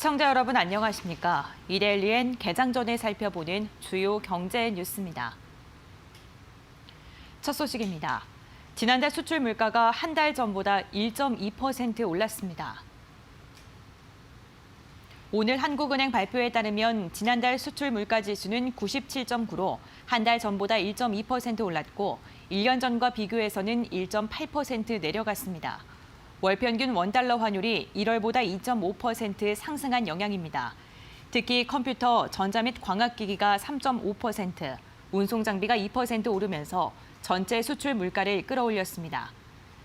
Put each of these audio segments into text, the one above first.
시청자 여러분 안녕하십니까? 이데일리엔 개장 전에 살펴보는 주요 경제 뉴스입니다. 첫 소식입니다. 지난달 수출 물가가 한 달 전보다 1.2% 올랐습니다. 오늘 한국은행 발표에 따르면 지난달 수출 물가 지수는 97.9로 한 달 전보다 1.2% 올랐고 1년 전과 비교해서는 1.8% 내려갔습니다. 월 평균 원달러 환율이 1월보다 2.5% 상승한 영향입니다. 특히 컴퓨터, 전자 및 광학기기가 3.5%, 운송장비가 2% 오르면서 전체 수출 물가를 끌어올렸습니다.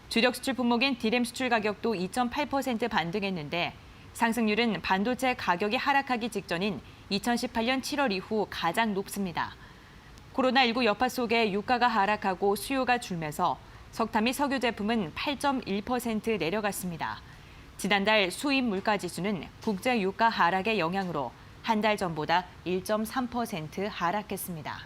주력 수출 품목인 디램 수출 가격도 2.8% 반등했는데 상승률은 반도체 가격이 하락하기 직전인 2018년 7월 이후 가장 높습니다. 코로나19 여파 속에 유가가 하락하고 수요가 줄면서 석탄 및 석유 제품은 8.1% 내려갔습니다. 지난달 수입 물가 지수는 국제 유가 하락의 영향으로 한 달 전보다 1.3% 하락했습니다.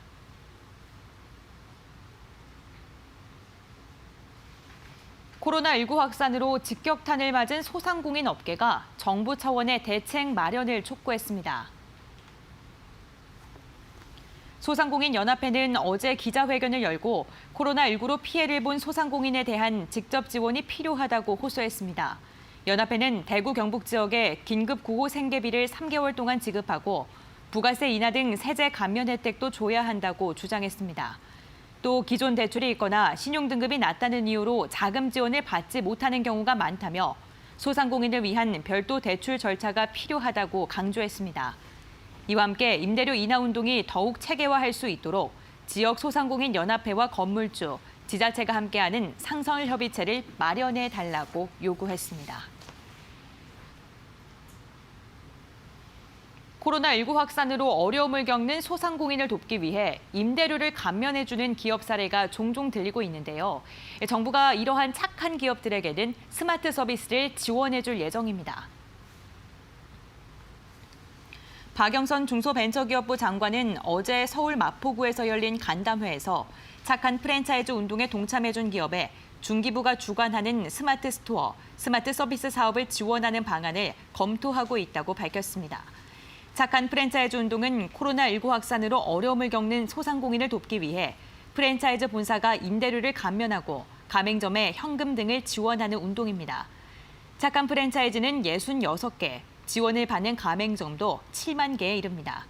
코로나19 확산으로 직격탄을 맞은 소상공인 업계가 정부 차원의 대책 마련을 촉구했습니다. 소상공인 연합회는 어제 기자회견을 열고 코로나19로 피해를 본 소상공인에 대한 직접 지원이 필요하다고 호소했습니다. 연합회는 대구 경북 지역에 긴급 구호 생계비를 3개월 동안 지급하고 부가세 인하 등 세제 감면 혜택도 줘야 한다고 주장했습니다. 또 기존 대출이 있거나 신용 등급이 낮다는 이유로 자금 지원을 받지 못하는 경우가 많다며 소상공인을 위한 별도 대출 절차가 필요하다고 강조했습니다. 이와 함께 임대료 인하 운동이 더욱 체계화할 수 있도록 지역 소상공인 연합회와 건물주, 지자체가 함께하는 상설 협의체를 마련해 달라고 요구했습니다. 코로나19 확산으로 어려움을 겪는 소상공인을 돕기 위해 임대료를 감면해주는 기업 사례가 종종 들리고 있는데요. 정부가 이러한 착한 기업들에게는 스마트 서비스를 지원해줄 예정입니다. 박영선 중소벤처기업부 장관은 어제 서울 마포구에서 열린 간담회에서 착한 프랜차이즈 운동에 동참해준 기업에 중기부가 주관하는 스마트 스토어, 스마트 서비스 사업을 지원하는 방안을 검토하고 있다고 밝혔습니다. 착한 프랜차이즈 운동은 코로나19 확산으로 어려움을 겪는 소상공인을 돕기 위해 프랜차이즈 본사가 임대료를 감면하고 가맹점에 현금 등을 지원하는 운동입니다. 착한 프랜차이즈는 66개, 지원을 받는 가맹점도 7만 개에 이릅니다.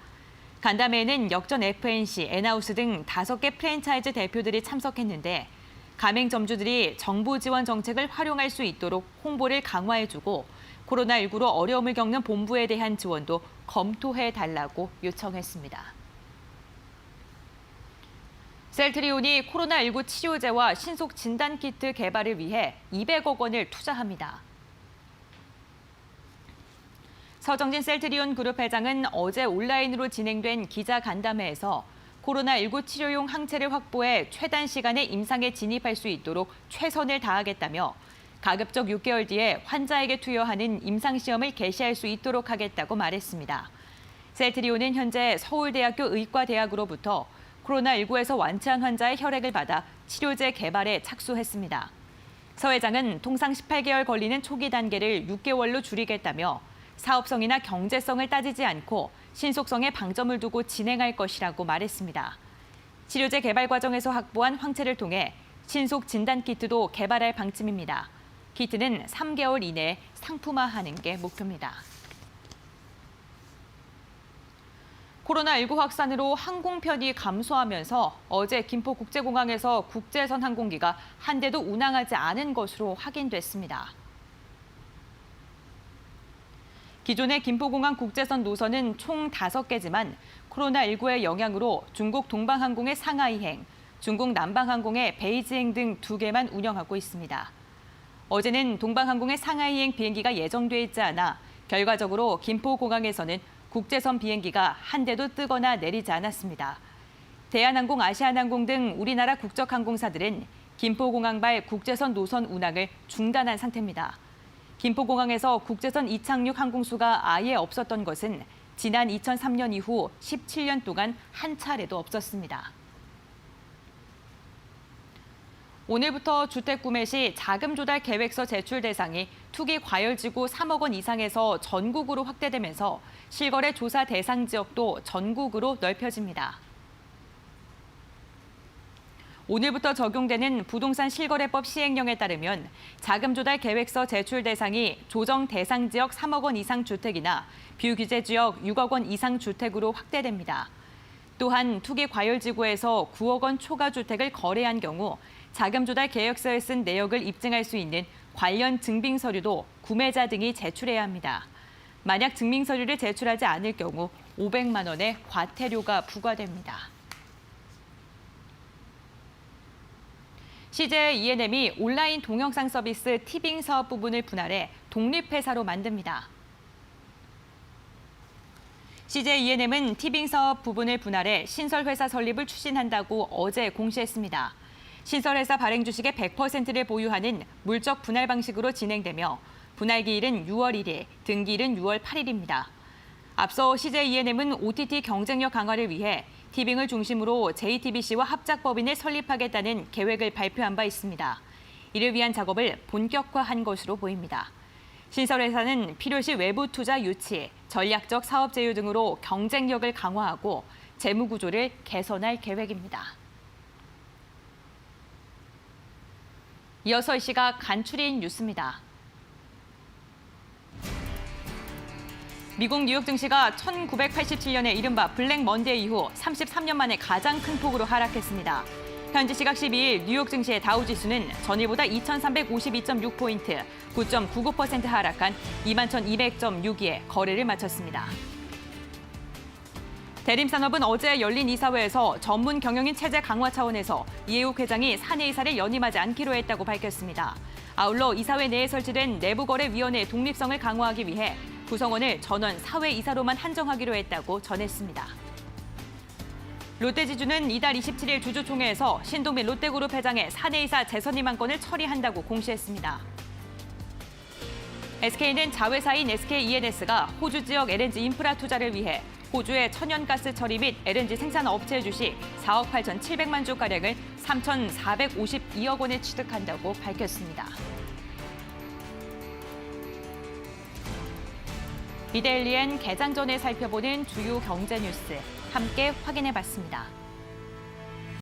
간담회에는 역전 FNC, 엔하우스 등 5개 프랜차이즈 대표들이 참석했는데 가맹점주들이 정부 지원 정책을 활용할 수 있도록 홍보를 강화해주고 코로나19로 어려움을 겪는 본부에 대한 지원도 검토해달라고 요청했습니다. 셀트리온이 코로나19 치료제와 신속 진단키트 개발을 위해 200억 원을 투자합니다. 서정진 셀트리온 그룹 회장은 어제 온라인으로 진행된 기자 간담회에서 코로나19 치료용 항체를 확보해 최단 시간에 임상에 진입할 수 있도록 최선을 다하겠다며 가급적 6개월 뒤에 환자에게 투여하는 임상시험을 개시할 수 있도록 하겠다고 말했습니다. 셀트리온은 현재 서울대학교 의과대학으로부터 코로나19에서 완치한 환자의 혈액을 받아 치료제 개발에 착수했습니다. 서 회장은 통상 18개월 걸리는 초기 단계를 6개월로 줄이겠다며 사업성이나 경제성을 따지지 않고 신속성에 방점을 두고 진행할 것이라고 말했습니다. 치료제 개발 과정에서 확보한 황체를 통해 신속 진단 키트도 개발할 방침입니다. 키트는 3개월 이내에 상품화하는 게 목표입니다. 코로나19 확산으로 항공편이 감소하면서 어제 김포국제공항에서 국제선 항공기가 한 대도 운항하지 않은 것으로 확인됐습니다. 기존의 김포공항 국제선 노선은 총 5개지만 코로나19의 영향으로 중국 동방항공의 상하이행, 중국 남방항공의 베이지행 등 2개만 운영하고 있습니다. 어제는 동방항공의 상하이행 비행기가 예정돼 있지 않아 결과적으로 김포공항에서는 국제선 비행기가 한 대도 뜨거나 내리지 않았습니다. 대한항공, 아시아나항공 등 우리나라 국적항공사들은 김포공항발 국제선 노선 운항을 중단한 상태입니다. 김포공항에서 국제선 이착륙 항공수가 아예 없었던 것은 지난 2003년 이후 17년 동안 한 차례도 없었습니다. 오늘부터 주택 구매 시 자금 조달 계획서 제출 대상이 투기 과열지구 3억 원 이상에서 전국으로 확대되면서 실거래 조사 대상 지역도 전국으로 넓혀집니다. 오늘부터 적용되는 부동산 실거래법 시행령에 따르면 자금 조달 계획서 제출 대상이 조정 대상 지역 3억 원 이상 주택이나 비규제 지역 6억 원 이상 주택으로 확대됩니다. 또한 투기 과열지구에서 9억 원 초과 주택을 거래한 경우 자금 조달 계획서에 쓴 내역을 입증할 수 있는 관련 증빙 서류도 구매자 등이 제출해야 합니다. 만약 증빙 서류를 제출하지 않을 경우 500만 원의 과태료가 부과됩니다. CJ E&M이 온라인 동영상 서비스 티빙 사업 부분을 분할해 독립회사로 만듭니다. CJ E&M은 티빙 사업 부분을 분할해 신설회사 설립을 추진한다고 어제 공시했습니다. 신설회사 발행 주식의 100%를 보유하는 물적 분할 방식으로 진행되며 분할 기일은 6월 1일, 등기일은 6월 8일입니다. 앞서 CJ E&M은 OTT 경쟁력 강화를 위해 티빙을 중심으로 JTBC와 합작법인을 설립하겠다는 계획을 발표한 바 있습니다. 이를 위한 작업을 본격화한 것으로 보입니다. 신설회사는 필요시 외부 투자 유치, 전략적 사업 제휴 등으로 경쟁력을 강화하고 재무 구조를 개선할 계획입니다. 이어서 이 시각 간추린 뉴스입니다. 미국 뉴욕 증시가 1987년에 이른바 블랙 먼데이 이후 33년 만에 가장 큰 폭으로 하락했습니다. 현지 시각 12일 뉴욕 증시의 다우지수는 전일보다 2,352.6포인트, 9.99% 하락한 21,200.62에 거래를 마쳤습니다. 대림산업은 어제 열린 이사회에서 전문 경영인 체제 강화 차원에서 이해욱 회장이 사내 이사를 연임하지 않기로 했다고 밝혔습니다. 아울러 이사회 내에 설치된 내부거래위원회의 독립성을 강화하기 위해 구성원을 전원 사회이사로만 한정하기로 했다고 전했습니다. 롯데지주는 이달 27일 주주총회에서 신동빈 롯데그룹 회장의 사내이사 재선임 안건을 처리한다고 공시했습니다. SK는 자회사인 SK E&S가 호주 지역 LNG 인프라 투자를 위해 호주의 천연가스 처리 및 LNG 생산 업체 주식 4억 8,700만 주가량을 3,452억 원에 취득한다고 밝혔습니다. 이데일리엔 개장 전에 살펴보는 주요 경제 뉴스 함께 확인해봤습니다.